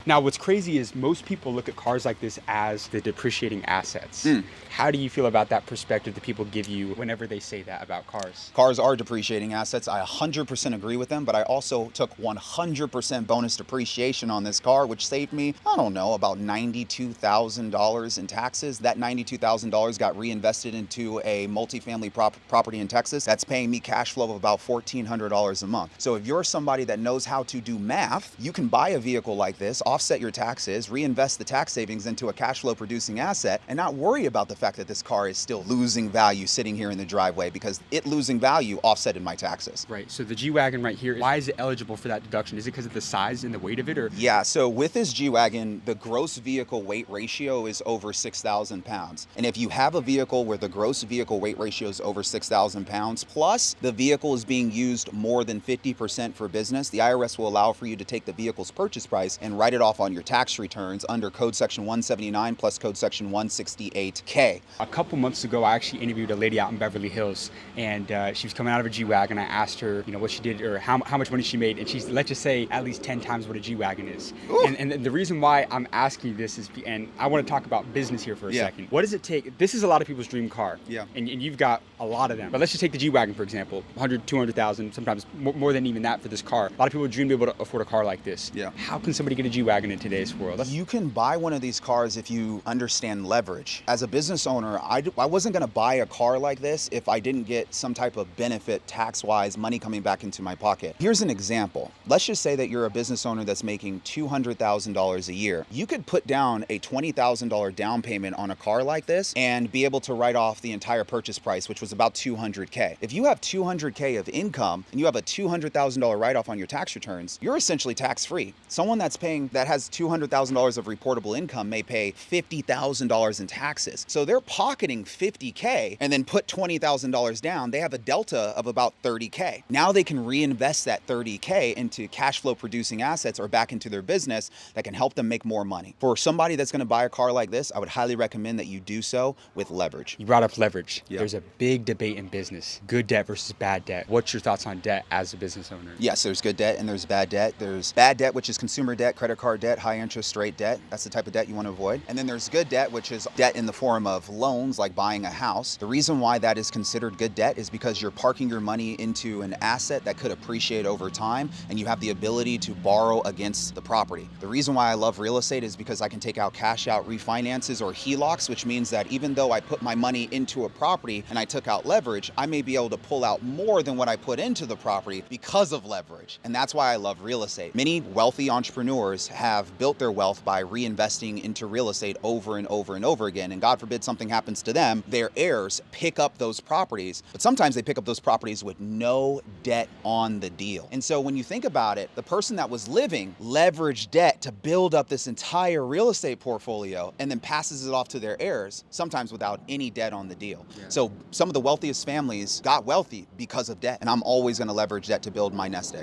Now, what's crazy is most people look at cars like this as the depreciating assets. How do you feel about that perspective that people give you whenever they say that about cars? Cars are depreciating assets. I 100% agree with them, but I also took 100% bonus depreciation on this car, which saved me, I don't know, about $92,000 in taxes. That $92,000 got reinvested into a multifamily property in Texas that's paying me cash flow of about $1,400 a month. So if you're somebody that knows how to do math, you can buy a vehicle like this, offset your taxes, reinvest the tax savings into a cash flow producing asset, and not worry about the fact that this car is still losing value sitting here in the driveway, because it losing value offsetted my taxes. Right, so the G-Wagon right here, why is it eligible for that deduction? Is it because of the size and the weight of it? Or Yeah, so with this G-Wagon, the gross vehicle weight ratio is over 6,000 pounds. And if you have a vehicle where the gross vehicle weight ratio is over 6,000 pounds, plus the vehicle is being used more than 50% for business, the IRS will allow for you to take the vehicle's purchase price and write it off on your tax returns under Code Section 179 plus Code Section 168K. A couple months ago, I actually interviewed a lady out in Beverly Hills, and she was coming out of a G-Wagon. I asked her, what she did or how much money she made, and she's, let's just say, at least 10 times what a G-Wagon is. And the reason why I'm asking you this is, and I want to talk about business here for a second. What does it take? This is a lot of people's dream car. Yeah. And you've got a lot of them. But let's just take the G-Wagon, for example, 100, 200,000, sometimes more than even that for this car. A lot of people dream to be able to afford a car like this. Yeah. How can somebody get a G-Wagon in today's world? You can buy one of these cars if you understand leverage. As a business owner, I wasn't going to buy a car like this if I didn't get some type of benefit tax-wise, money coming back into my pocket. Here's an example. Let's just say that you're a business owner that's making $200,000 a year. You could put down a $20,000 down payment on a car like this and be able to write off the entire purchase price, which was about $200K. If you have $200K of income and you have a $200,000 write-off on your tax returns, you're essentially tax-free. Someone that has $200,000 of reportable income may pay $50,000 in taxes. So they're pocketing $50K and then put $20,000 down. They have a delta of about $30K. Now they can reinvest that $30K into cash flow producing assets or back into their business that can help them make more money. For somebody that's going to buy a car like this, I would highly recommend that you do so with leverage. You brought up leverage. Yeah. There's a big debate in business. Good debt versus bad debt. What's your thoughts on debt as a business owner? Yes, there's good debt and there's bad debt. There's bad debt, which is consumer debt, credit card debt, high interest rate debt. That's the type of debt you want to avoid. And then there's good debt, which is debt in the form of loans, like buying a house. The reason why that is considered good debt is because you're parking your money into an asset that could appreciate over time, and you have the ability to borrow against the property. The reason why I love real estate is because I can take out cash out refinances or HELOCs, which means that even though I put my money into a property and I took out leverage, I may be able to pull out more than what I put into the property because of leverage. And that's why I love real estate. Many wealthy entrepreneurs have built their wealth by reinvesting into real estate over and over and over again. And God forbid something happens to them, their heirs pick up those properties, but sometimes they pick up those properties with no debt on the deal. And so when you think about it, the person that was living leveraged debt to build up this entire real estate portfolio and then passes it off to their heirs, sometimes without any debt on the deal. Yeah. So some of the wealthiest families got wealthy because of debt, and I'm always going to leverage debt to build my nest egg.